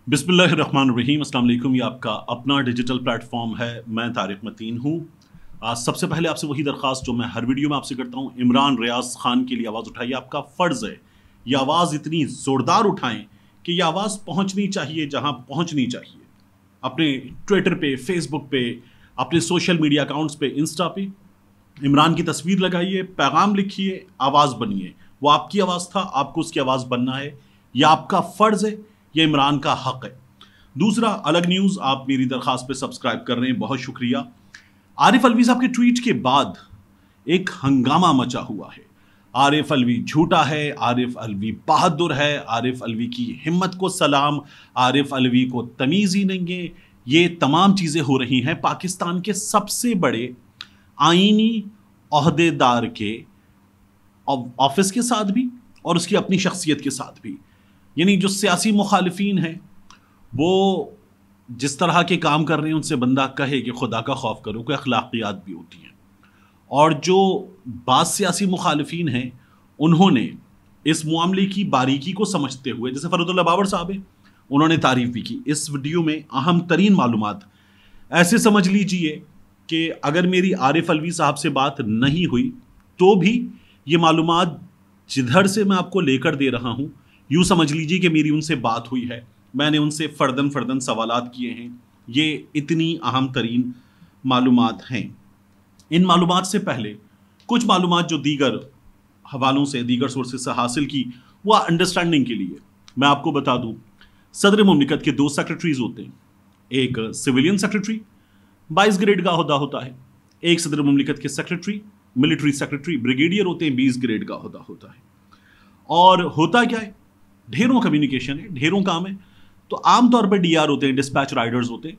बिस्मिल्लाहिर्रहमानिर्रहीम। अस्सलाम वालेकुम। ये आपका अपना डिजिटल प्लेटफॉर्म है। मैं तारिक मतीन हूँ। सबसे पहले आपसे वही दरख्वास्त जो मैं हर वीडियो में आपसे करता हूँ, इमरान रियाज खान के लिए आवाज़ उठाइए। आपका फ़र्ज़ है ये आवाज़ इतनी ज़ोरदार उठाएं कि ये आवाज़ पहुँचनी चाहिए जहाँ पहुँचनी चाहिए। अपने ट्विटर पे, फेसबुक पे, अपने सोशल मीडिया अकाउंट्स पे, इंस्टा पे इमरान की तस्वीर लगाइए, पैगाम लिखिए, आवाज़ बनिए। वो आपकी आवाज़ था, आपको उसकी आवाज़ बनना है। यह आपका फ़र्ज़ है, यह इमरान का हक़ है। दूसरा, अलग न्यूज़ आप मेरी दरख्वास्त पे सब्सक्राइब कर रहे हैं, बहुत शुक्रिया। आरिफ अलवी साहब के ट्वीट के बाद एक हंगामा मचा हुआ है। आरिफ अलवी झूठा है, आरिफ अलवी बहादुर है, आरिफ अलवी की हिम्मत को सलाम, आरिफ अलवी को तमीज़ ही नहीं है। ये तमाम चीज़ें हो रही हैं पाकिस्तान के सबसे बड़े आईनी ओहदेदार के ऑफिस के साथ भी और उसकी अपनी शख्सियत के साथ भी। यानी जो सियासी मुखालिफिन हैं वो जिस तरह के काम कर रहे हैं उनसे बंदा कहे कि खुदा का खौफ करो, कोई अखलाकियात भी होती हैं। और जो बाज़ सियासी मुखालिफिन हैं उन्होंने इस मामले की बारीकी को समझते हुए, जैसे फरूदुल्लाह बाबर साहब हैं, उन्होंने तारीफ भी की। इस वीडियो में अहम तरीन मालूमात ऐसे समझ लीजिए कि अगर मेरी आरिफ अलवी साहब से बात नहीं हुई तो भी ये मालूमात जिधर से मैं आपको लेकर दे रहा हूँ, यूँ समझ लीजिए कि मेरी उनसे बात हुई है। मैंने उनसे फ़र्दन सवालात किए हैं। ये इतनी अहम तरीन मालूमात हैं। इन मालूमात से पहले कुछ मालूमात जो दीगर हवालों से, दीगर सोर्सेज से हासिल की, वह अंडरस्टैंडिंग के लिए मैं आपको बता दूँ। सदर मुमलिकत के 2 सेक्रेटरीज होते हैं। एक सिविलियन सेक्रेटरी 22 ग्रेड का ओहदा होता है। एक सदर मुमलिकत के सेक्रेटरी, मिलिट्री सेक्रेटरी, ब्रिगेडियर होते हैं, 20 ग्रेड का ओहदा होता है। और होता क्या है, ढेरों कम्युनिकेशन है, ढेरों काम है। तो आमतौर पर डीआर होते हैं, डिस्पैच राइडर्स होते हैं।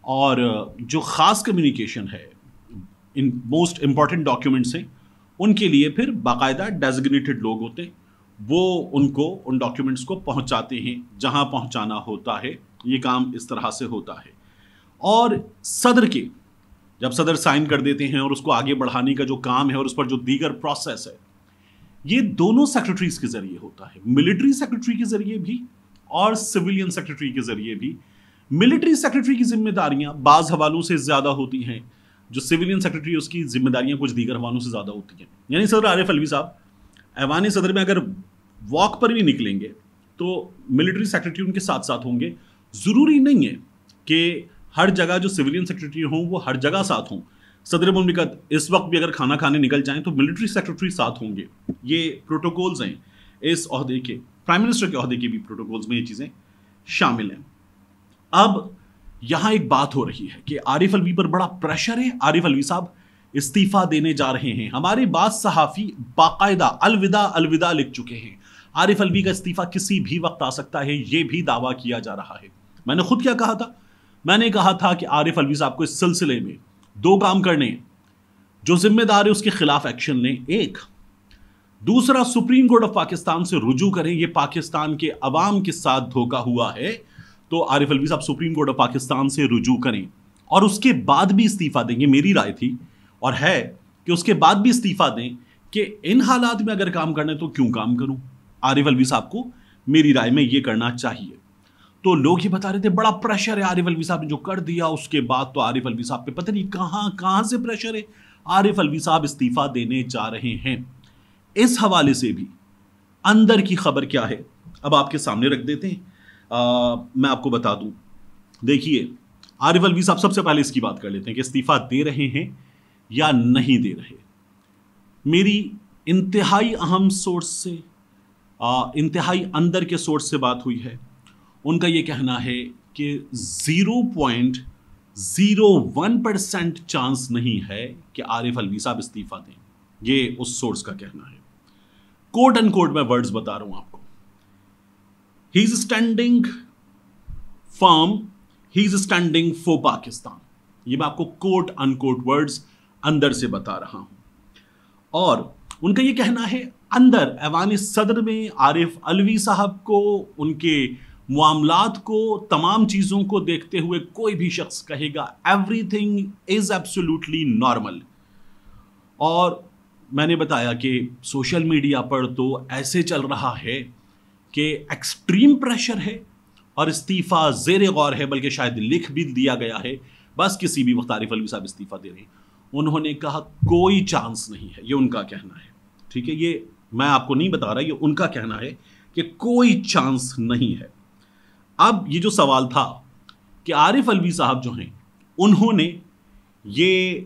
और जो ख़ास कम्युनिकेशन है, इन मोस्ट इंपॉर्टेंट डॉक्यूमेंट्स हैं, उनके लिए फिर बाकायदा डेजिग्नेटेड लोग होते हैं। वो उनको उन डॉक्यूमेंट्स को पहुंचाते हैं जहां पहुंचाना होता है। ये काम इस तरह से होता है। और सदर के जब सदर साइन कर देते हैं और उसको आगे बढ़ाने का जो काम है और उस पर जो दीगर प्रोसेस है, ये दोनों सेक्रेटरीज के जरिए होता है। मिलिट्री सेक्रेटरी के जरिए भी और सिविलियन सेक्रेटरी के जरिए भी। मिलिट्री सेक्रेटरी की जिम्मेदारियां बाज़ हवालों से ज़्यादा होती हैं, जो सिविलियन सेक्रेटरी है उसकी जिम्मेदारियां कुछ दीगर हवालों से ज़्यादा होती हैं। यानी सदर आरिफ अलवी साहब ऐवान सदर में अगर वॉक पर भी निकलेंगे तो मिलिट्री सेक्रेटरी उनके साथ साथ होंगे। ज़रूरी नहीं है कि हर जगह जो सिविलियन सेक्रेटरी हों वो हर जगह साथ हों। सदर मुमलिकत इस वक्त भी अगर खाना खाने निकल जाएं तो मिलिट्री सेक्रेटरी साथ होंगे। ये प्रोटोकॉल्स हैं इस ओहदे के, प्राइम मिनिस्टर के ओहदे के भी प्रोटोकॉल्स में ये चीज़ें शामिल हैं। अब यहाँ एक बात हो रही है कि आरिफ अलवी पर बड़ा प्रेशर है, आरिफ अलवी साहब इस्तीफा देने जा रहे हैं। हमारे बाद सहाफ़ी बाकायदा अलविदा अलविदा लिख चुके हैं। आरिफ अलवी का इस्तीफा किसी भी वक्त आ सकता है, ये भी दावा किया जा रहा है। मैंने खुद क्या कहा था, मैंने कहा था कि आरिफ अलवी साहब को इस सिलसिले में 2 काम करने हैं। जो जिम्मेदार है उसके खिलाफ एक्शन लें, एक। दूसरा, सुप्रीम कोर्ट ऑफ पाकिस्तान से रुजू करें। ये पाकिस्तान के अवाम के साथ धोखा हुआ है, तो आरिफ अलवी साहब सुप्रीम कोर्ट ऑफ पाकिस्तान से रुजू करें और उसके बाद भी इस्तीफा देंगे। मेरी राय थी और है कि उसके बाद भी इस्तीफा दें कि इन हालात में अगर काम करना है तो क्यों काम करूं। आरिफ अलवी साहब को मेरी राय में ये करना चाहिए। तो लोग ये बता रहे थे बड़ा प्रेशर है आरिफ अलवी साहब ने जो कर दिया, उसके बाद तो आरिफ अलवी साहब पे पता नहीं कहां से प्रेशर है। आरिफ अलवी साहब इस्तीफा देने जा रहे हैं। इस हवाले से भी अंदर की खबर क्या है अब आपके सामने रख देते हैं। मैं आपको बता दूं, देखिए आरिफ अलवी साहब, सबसे पहले इसकी बात कर लेते हैं कि इस्तीफा दे रहे हैं या नहीं दे रहे। मेरी इंतहाई अहम सोर्स से, इंतहाई अंदर के सोर्स से बात हुई है। उनका ये कहना है कि 0.01% चांस नहीं है कि आरिफ अलवी साहब इस्तीफा दें। ये उस सोर्स का कहना है। कोट एंड कोट मैं वर्ड्स बता रहा हूं आपको। He is standing firm, he is standing for Pakistan. ये मैं आपको कोट अनकोट वर्ड्स अंदर से बता रहा हूं। और उनका ये कहना है अंदर ऐवान सदर में आरिफ अलवी साहब को, उनके मामलात को, तमाम चीज़ों को देखते हुए कोई भी शख्स कहेगा एवरीथिंग इज एब्सोल्युटली नॉर्मल। और मैंने बताया कि सोशल मीडिया पर तो ऐसे चल रहा है कि एक्सट्रीम प्रेशर है اور استعفیٰ زیر غور ہے، بلکہ شاید لکھ بھی دیا گیا ہے، بس کسی بھی وقت عارف الوی صاحب استعفیٰ دے رہے ہیں۔ انہوں نے کہا کوئی چانس نہیں ہے، یہ ان کا کہنا ہے، ٹھیک ہے، یہ میں آپ کو نہیں بتا رہا، یہ ان کا کہنا ہے کہ کوئی چانس نہیں ہے۔ اب یہ جو سوال تھا کہ عارف الوی صاحب جو ہیں انہوں نے یہ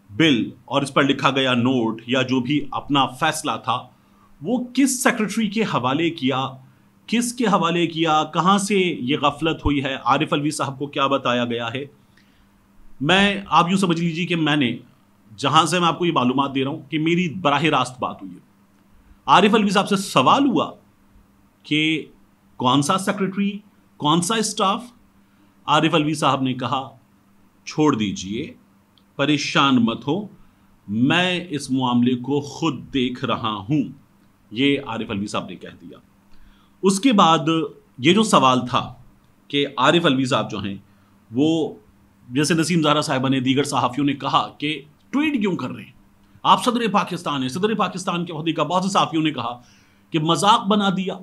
بل اور اس پر لکھا گیا نوٹ یا جو بھی اپنا فیصلہ تھا وہ کس سیکرٹری کے حوالے کیا، کس کے حوالے کیا، کہاں سے یہ غفلت ہوئی ہے، عارف الوی صاحب کو کیا بتایا گیا ہے؟ آپ یوں سمجھ لیجیے کہ میں نے جہاں سے میں آپ کو یہ معلومات دے رہا ہوں کہ میری براہ راست بات ہوئی ہے۔ عارف الوی صاحب سے سوال ہوا کہ کون سا سیکرٹری، کون سا اسٹاف؟ عارف الوی صاحب نے کہا چھوڑ دیجئے، پریشان مت ہو، میں اس معاملے کو خود دیکھ رہا ہوں، یہ عارف الوی صاحب نے کہہ دیا۔ اس کے بعد یہ جو سوال تھا کہ عارف الوی صاحب جو ہیں وہ جیسے نسیم زہرا صاحبہ نے، دیگر صحافیوں نے کہا کہ ٹویٹ کیوں کر رہے ہیں آپ، صدر پاکستان ہیں، صدر پاکستان کے عہدے کا، بہت سے صحافیوں نے کہا کہ مذاق بنا دیا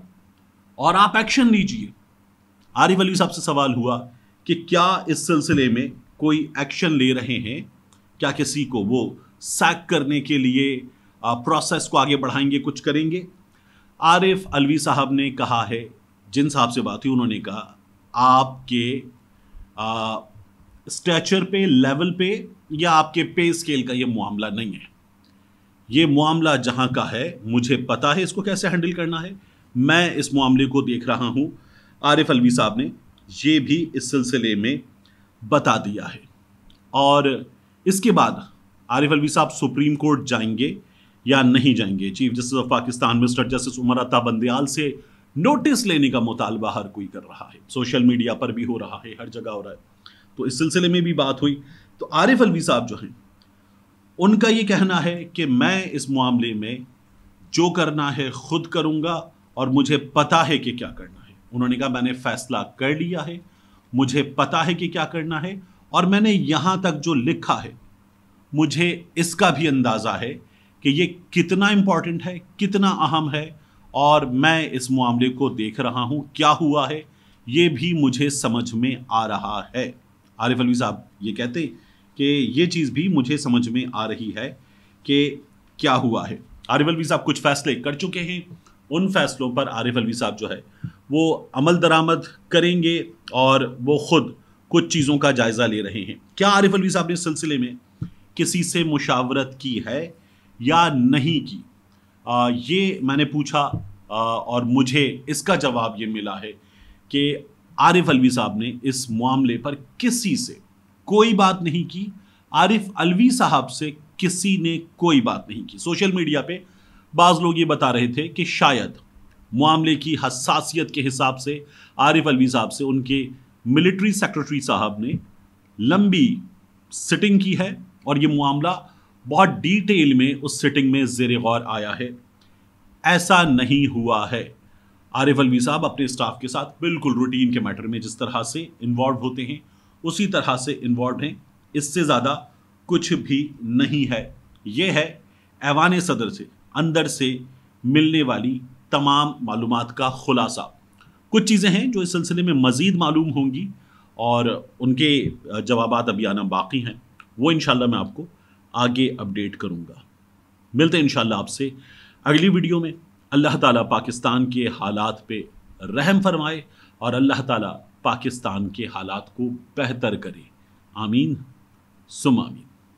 اور آپ ایکشن لیجئے۔ عارف الوی صاحب سے سوال ہوا کہ کیا اس سلسلے میں کوئی ایکشن لے رہے ہیں، کیا کسی کو وہ سیک کرنے کے لیے پروسیس کو آگے بڑھائیں گے، کچھ کریں گے؟ عارف الوی صاحب نے کہا ہے، جن صاحب سے بات ہوئی انہوں نے کہا آپ کے اسٹیچر پہ، لیول پہ یا آپ کے پے اسکیل کا یہ معاملہ نہیں ہے، یہ معاملہ جہاں کا ہے مجھے پتا ہے اس کو کیسے ہینڈل کرنا ہے، میں اس معاملے کو دیکھ رہا ہوں۔ عارف الوی صاحب نے یہ بھی اس سلسلے میں بتا دیا ہے۔ اور اس کے بعد عارف الوی صاحب سپریم کورٹ جائیں گے یا نہیں جائیں گے؟ Chief justice of Pakistan mister justice Umar Ata Bandial سے نوٹس لینے کا مطالبہ ہر کوئی کر رہا ہے، سوشل میڈیا پر بھی ہو رہا ہے، ہر جگہ ہو رہا ہے، تو اس سلسلے میں بھی بات ہوئی۔ تو عارف الوی صاحب جو ہیں ان کا یہ کہنا ہے کہ میں اس معاملے میں جو کرنا ہے خود کروں گا اور مجھے پتا ہے کہ کیا کرنا ہے۔ انہوں نے کہا میں نے فیصلہ کر لیا ہے، مجھے پتا ہے کہ کیا کرنا ہے، اور میں نے یہاں تک جو لکھا ہے مجھے اس کا بھی اندازہ ہے کہ یہ کتنا امپورٹنٹ ہے، کتنا اہم ہے، اور میں اس معاملے کو دیکھ رہا ہوں، کیا ہوا ہے یہ بھی مجھے سمجھ میں آ رہا ہے۔ عارف الوی صاحب یہ کہتے کہ یہ چیز بھی مجھے سمجھ میں آ رہی ہے کہ کیا ہوا ہے۔ عارف الوی صاحب کچھ فیصلے کر چکے ہیں، ان فیصلوں پر عارف الوی صاحب جو ہے وہ عمل درآمد کریں گے اور وہ خود کچھ چیزوں کا جائزہ لے رہے ہیں۔ کیا عارف الوی صاحب نے اس سلسلے میں کسی سے مشاورت کی ہے یا نہیں کی؟ یہ میں نے پوچھا اور مجھے اس کا جواب یہ ملا ہے کہ عارف الوی صاحب نے اس معاملے پر کسی سے کوئی بات نہیں کی، عارف الوی صاحب سے کسی نے کوئی بات نہیں کی۔ سوشل میڈیا پہ بعض لوگ یہ بتا رہے تھے کہ شاید معاملے کی حساسیت کے حساب سے عارف الوی صاحب سے ان کے ملٹری سیکرٹری صاحب نے لمبی سٹنگ کی ہے اور یہ معاملہ بہت ڈیٹیل میں اس سٹنگ میں زیر غور آیا ہے۔ ایسا نہیں ہوا ہے۔ عارف الوی صاحب اپنے اسٹاف کے ساتھ بالکل روٹین کے میٹر میں جس طرح سے انوالو ہوتے ہیں اسی طرح سے انوالوڈ ہیں، اس سے زیادہ کچھ بھی نہیں ہے۔ یہ ہے ایوان صدر سے اندر سے ملنے والی تمام معلومات کا خلاصہ۔ کچھ چیزیں ہیں جو اس سلسلے میں مزید معلوم ہوں گی اور ان کے جوابات ابھی آنا باقی ہیں، وہ انشاءاللہ میں آپ کو آگے اپڈیٹ کروں گا۔ ملتے ہیں انشاءاللہ آپ سے اگلی ویڈیو میں۔ اللہ تعالیٰ پاکستان کے حالات پہ رحم فرمائے اور اللہ تعالیٰ پاکستان کے حالات کو بہتر کرے، آمین ثم آمین۔